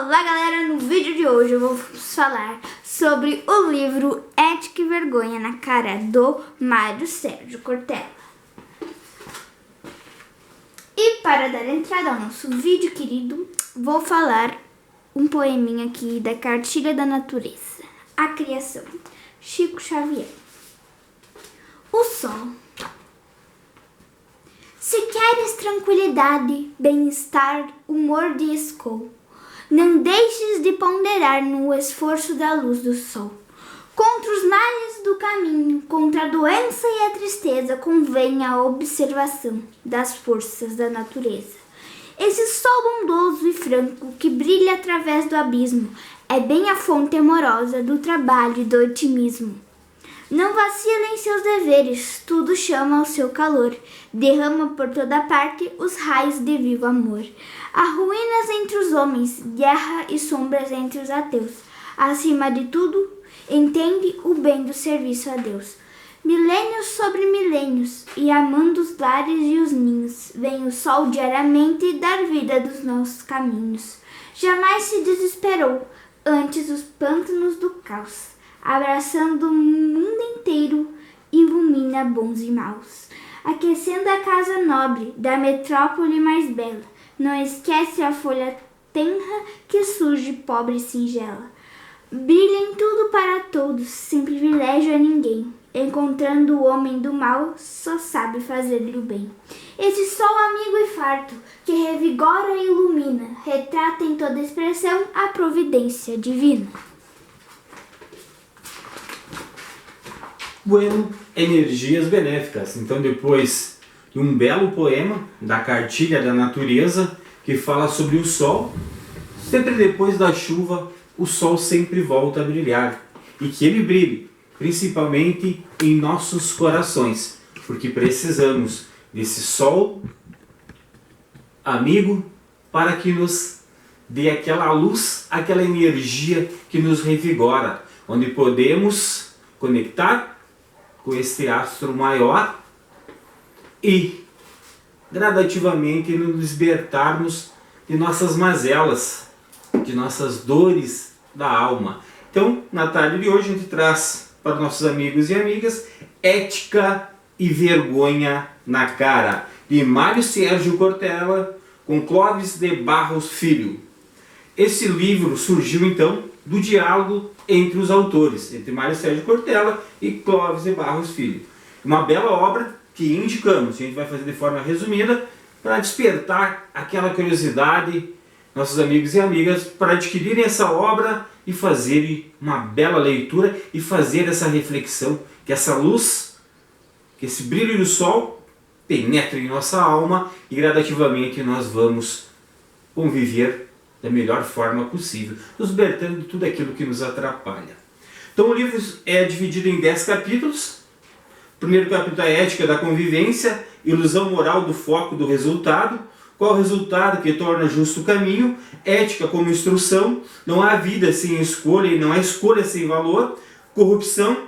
Olá galera, no vídeo de hoje eu vou falar sobre o livro Ética e Vergonha na Cara, do Mário Sérgio Cortella. E para dar entrada ao nosso vídeo querido, vou falar um poeminha aqui da Cartilha da Natureza, A Criação, Chico Xavier. O Sol. Se queres tranquilidade, bem-estar, humor de escol, não deixes de ponderar no esforço da luz do sol. Contra os males do caminho, contra a doença e a tristeza, convém a observação das forças da natureza. Esse sol bondoso e franco que brilha através do abismo é bem a fonte amorosa do trabalho e do otimismo. Não vacila em seus deveres, tudo chama ao seu calor, derrama por toda parte os raios de vivo amor. Há ruínas entre os homens, guerra e sombras entre os ateus. Acima de tudo, entende o bem do serviço a Deus. Milênios sobre milênios, e amando os lares e os ninhos, vem o sol diariamente dar vida dos nossos caminhos. Jamais se desesperou, antes os pântanos do caos, abraçando o mundo inteiro, ilumina bons e maus. Aquecendo a casa nobre da metrópole mais bela, não esquece a folha tenra que surge pobre e singela. Brilha em tudo para todos, sem privilégio a ninguém. Encontrando o homem do mal, só sabe fazer-lhe o bem. Esse sol amigo e farto, que revigora e ilumina, retrata em toda expressão a providência divina. Bueno, energias benéficas. Então, depois de um belo poema da Cartilha da Natureza, que fala sobre o sol, sempre depois da chuva, o sol sempre volta a brilhar. E que ele brilhe, principalmente em nossos corações, porque precisamos desse sol amigo para que nos dê aquela luz, aquela energia que nos revigora, onde podemos conectar com esse astro maior e gradativamente nos libertarmos de nossas mazelas, de nossas dores da alma. Então, na tarde de hoje a gente traz para nossos amigos e amigas Ética e Vergonha na Cara, de Mário Sérgio Cortella, com Clóvis de Barros Filho. Esse livro surgiu então do diálogo entre os autores, entre Mário Sérgio Cortella e Clóvis de Barros Filho. Uma bela obra que indicamos, a gente vai fazer de forma resumida, para despertar aquela curiosidade, nossos amigos e amigas, para adquirirem essa obra e fazerem uma bela leitura e fazer essa reflexão, que essa luz, que esse brilho do sol penetre em nossa alma e gradativamente nós vamos conviver da melhor forma possível, nos libertando de tudo aquilo que nos atrapalha. Então o livro é dividido em 10 capítulos. O primeiro capítulo é a Ética da Convivência, Ilusão Moral do Foco do Resultado. Qual o resultado que torna justo o caminho? Ética como instrução, não há vida sem escolha e não há escolha sem valor. Corrupção,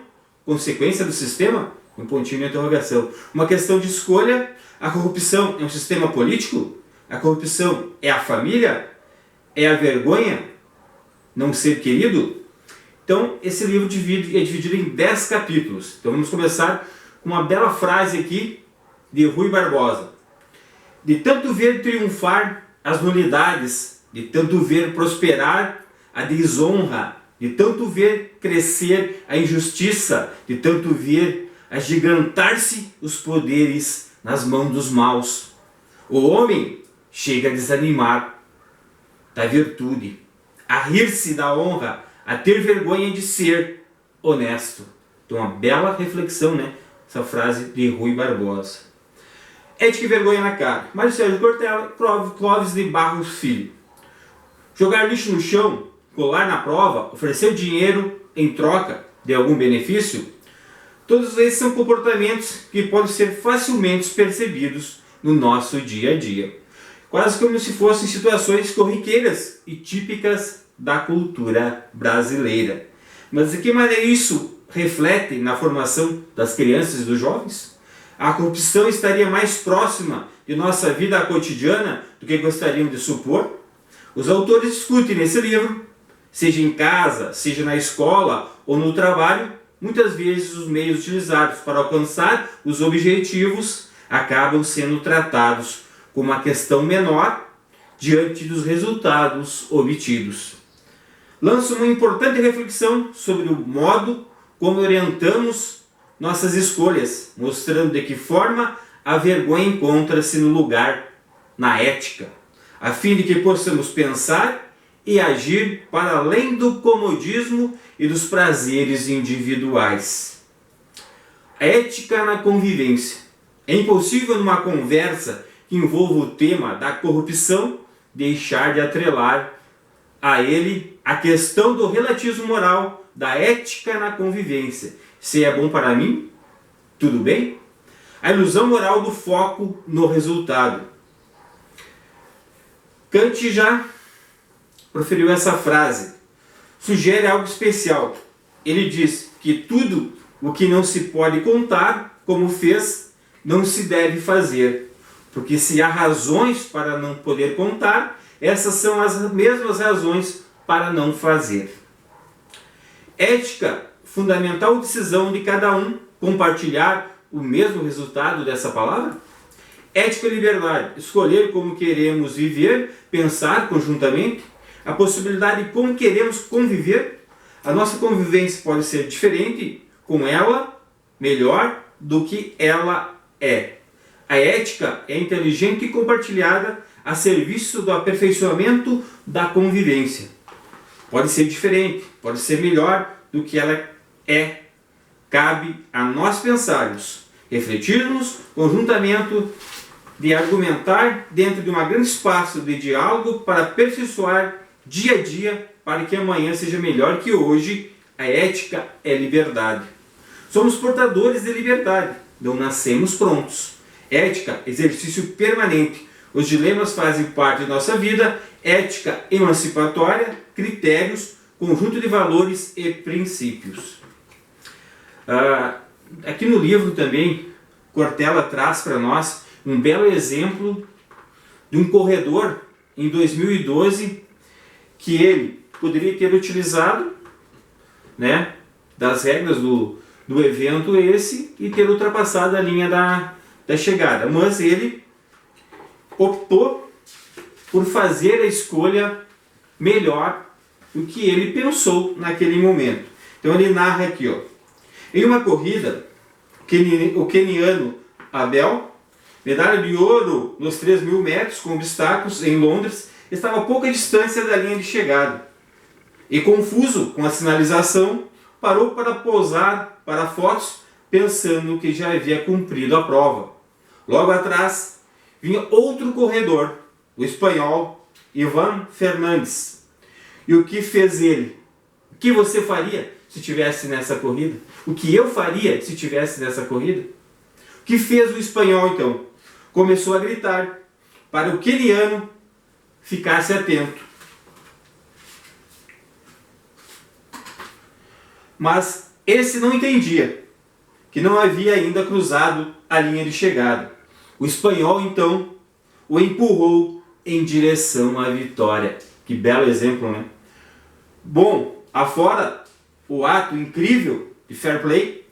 consequência do sistema? Um pontinho de interrogação. Uma questão de escolha. A corrupção é um sistema político? A corrupção é a família? É a vergonha? Não ser querido? Então, esse livro é dividido em 10 capítulos. Então, vamos começar com uma bela frase aqui de Rui Barbosa. De tanto ver triunfar as nulidades, de tanto ver prosperar a desonra, de tanto ver crescer a injustiça, de tanto ver agigantar-se os poderes nas mãos dos maus, o homem chega a desanimar da virtude, a rir-se da honra, a ter vergonha de ser honesto. Então, uma bela reflexão, né? Essa frase de Rui Barbosa. Ética e Vergonha na Cara. Mário Sérgio Cortella, Clóvis de Barros Filho. Jogar lixo no chão, colar na prova, oferecer dinheiro em troca de algum benefício, todos esses são comportamentos que podem ser facilmente percebidos no nosso dia a dia. Quase como se fossem situações corriqueiras e típicas da cultura brasileira. Mas de que maneira isso reflete na formação das crianças e dos jovens? A corrupção estaria mais próxima de nossa vida cotidiana do que gostariam de supor? Os autores discutem nesse livro, seja em casa, seja na escola ou no trabalho, muitas vezes os meios utilizados para alcançar os objetivos acabam sendo tratados como uma questão menor diante dos resultados obtidos. Lanço uma importante reflexão sobre o modo como orientamos nossas escolhas, mostrando de que forma a vergonha encontra-se no lugar na ética, a fim de que possamos pensar e agir para além do comodismo e dos prazeres individuais. A ética na convivência. É impossível numa conversa que envolva o tema da corrupção deixar de atrelar a ele a questão do relativismo moral, da ética na convivência. Se é bom para mim, tudo bem? A ilusão moral do foco no resultado. Kant já proferiu essa frase. Sugere algo especial. Ele diz que tudo o que não se pode contar, como fez, não se deve fazer. Porque se há razões para não poder contar, essas são as mesmas razões para não fazer. Ética, fundamental decisão de cada um compartilhar o mesmo resultado dessa palavra? Ética e liberdade, escolher como queremos viver, pensar conjuntamente, a possibilidade de como queremos conviver. A nossa convivência pode ser diferente com ela, melhor do que ela é. A ética é inteligente e compartilhada a serviço do aperfeiçoamento da convivência. Pode ser diferente, pode ser melhor do que ela é. Cabe a nós pensarmos, refletirmos, conjuntamente de argumentar dentro de um grande espaço de diálogo para aperfeiçoar dia a dia para que amanhã seja melhor que hoje. A ética é liberdade. Somos portadores de liberdade, não nascemos prontos. Ética, exercício permanente. Os dilemas fazem parte de nossa vida. Ética emancipatória, critérios, conjunto de valores e princípios. Aqui no livro também, Cortella traz para nós um belo exemplo de um corredor em 2012 que ele poderia ter utilizado, né, das regras do evento esse e ter ultrapassado a linha da chegada. Mas ele optou por fazer a escolha melhor do que ele pensou naquele momento. Então ele narra aqui, ó. Em uma corrida, o queniano Abel, medalha de ouro nos 3.000 metros com obstáculos em Londres, estava a pouca distância da linha de chegada. E confuso com a sinalização, parou para pousar para fotos, pensando que já havia cumprido a prova. Logo atrás, vinha outro corredor, o espanhol Ivan Fernandes. E o que fez ele? O que você faria se estivesse nessa corrida? O que eu faria se estivesse nessa corrida? O que fez o espanhol então? Começou a gritar para o queniano ficasse atento. Mas esse não entendia que não havia ainda cruzado a linha de chegada. O espanhol então o empurrou em direção à vitória. Que belo exemplo, né? Bom, afora o ato incrível de fair play,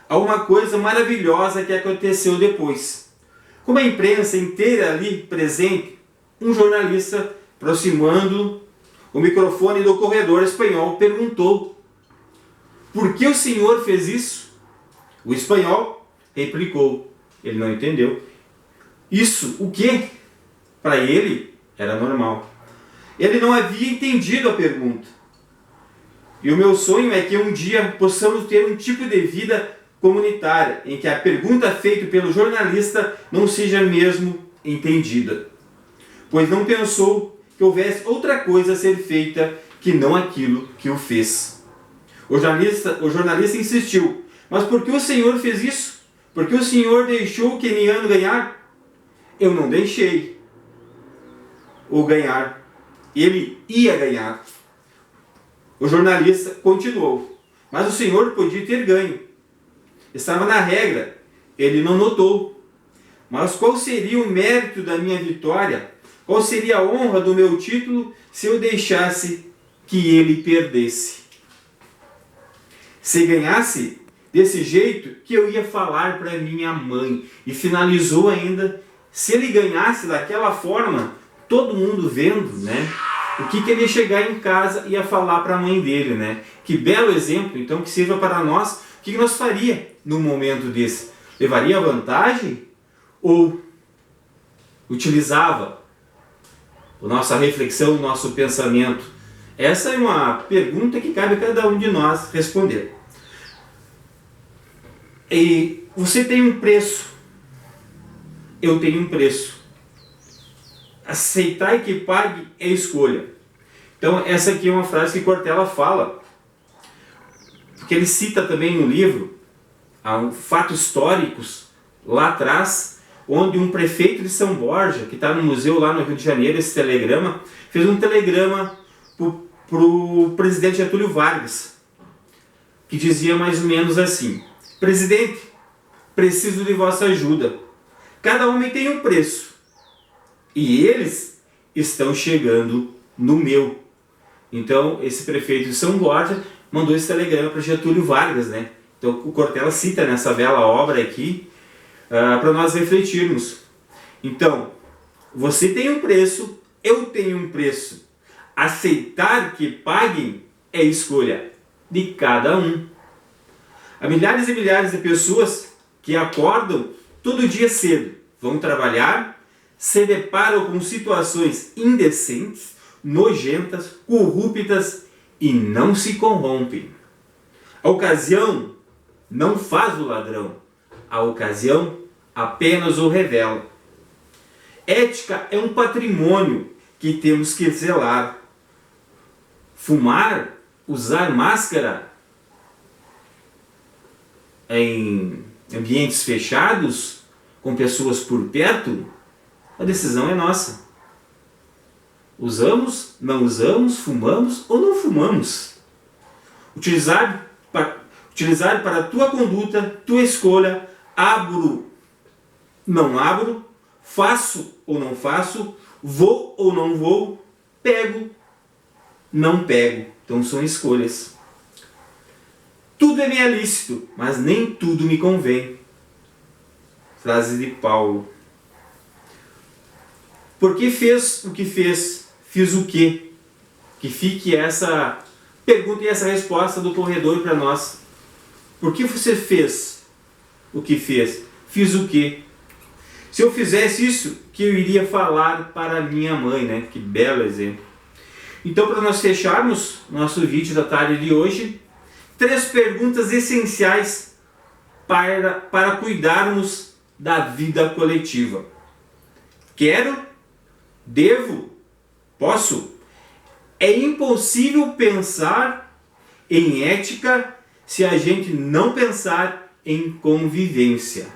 há uma coisa maravilhosa que aconteceu depois. Com a imprensa inteira ali presente, um jornalista, aproximando o microfone do corredor espanhol, perguntou: por que o senhor fez isso? O espanhol replicou. Ele não entendeu. Isso, o quê? Para ele, era normal. Ele não havia entendido a pergunta. E o meu sonho é que um dia possamos ter um tipo de vida comunitária, em que a pergunta feita pelo jornalista não seja mesmo entendida. Pois não pensou que houvesse outra coisa a ser feita que não aquilo que o fez. O jornalista insistiu: mas por que o senhor fez isso? Por que o senhor deixou o queniano ganhar? Eu não deixei o ganhar. Ele ia ganhar. O jornalista continuou: mas o senhor podia ter ganho. Estava na regra. Ele não notou. Mas qual seria o mérito da minha vitória Qual seria a honra do meu título se eu deixasse que ele perdesse? Se ganhasse desse jeito que eu ia falar para minha mãe. E finalizou ainda, se ele ganhasse daquela forma, todo mundo vendo, né? O que ele ia chegar em casa e ia falar para a mãe dele, né? Que belo exemplo, então, que sirva para nós. O que nós faria no momento desse? Levaria vantagem ou utilizava a nossa reflexão, o nosso pensamento? Essa é uma pergunta que cabe a cada um de nós responder. E você tem um preço, eu tenho um preço. Aceitar e que pague é escolha. Então essa aqui é uma frase que Cortella fala, porque ele cita também no livro fatos históricos lá atrás, onde um prefeito de São Borja, que está no museu lá no Rio de Janeiro, esse telegrama, fez um telegrama para o presidente Getúlio Vargas, que dizia mais ou menos assim: presidente, preciso de vossa ajuda. Cada homem tem um preço e eles estão chegando no meu. Então esse prefeito de São Borja mandou esse telegrama para Getúlio Vargas, né? Então o Cortella cita nessa bela obra aqui para nós refletirmos. Então, você tem um preço, eu tenho um preço. Aceitar que paguem é escolha de cada um. Há milhares e milhares de pessoas que acordam todo dia cedo, vão trabalhar, se deparam com situações indecentes, nojentas, corruptas e não se corrompem. A ocasião não faz o ladrão, a ocasião apenas o revela. Ética é um patrimônio que temos que zelar. Fumar, usar máscara em ambientes fechados, com pessoas por perto, a decisão é nossa. Usamos, não usamos, fumamos ou não fumamos. Utilizar para a tua conduta, tua escolha, abro, não abro, faço ou não faço, vou ou não vou, pego, não pego. Então são escolhas. Tudo é me lícito, mas nem tudo me convém. Frase de Paulo. Por que fez o que fez? Fiz o quê? Que fique essa pergunta e essa resposta do corredor para nós. Por que você fez o que fez? Fiz o quê? Se eu fizesse isso, que eu iria falar para minha mãe, né? Que belo exemplo. Então, para nós fecharmos nosso vídeo da tarde de hoje, 3 perguntas essenciais para cuidarmos da vida coletiva. Quero? Devo? Posso? É impossível pensar em ética se a gente não pensar em convivência.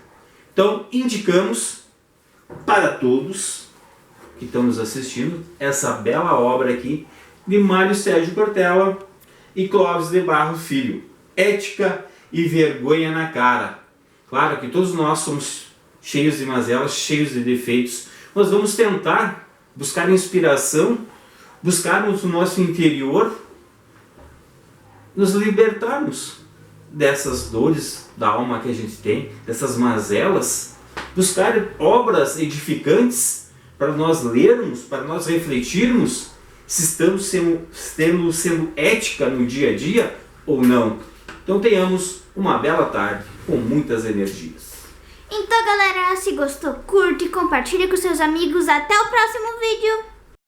Então, indicamos para todos que estão nos assistindo essa bela obra aqui de Mário Sérgio Cortella e Clóvis de Barros Filho. Ética e vergonha na cara. Claro que todos nós somos cheios de mazelas, cheios de defeitos. Nós vamos tentar buscar inspiração, buscarmos no nosso interior, nos libertarmos dessas dores da alma que a gente tem, dessas mazelas, buscar obras edificantes para nós lermos, para nós refletirmos se estamos sendo ética no dia a dia ou não. Então tenhamos uma bela tarde com muitas energias. Então, galera, se gostou, curte e compartilhe com seus amigos. Até o próximo vídeo.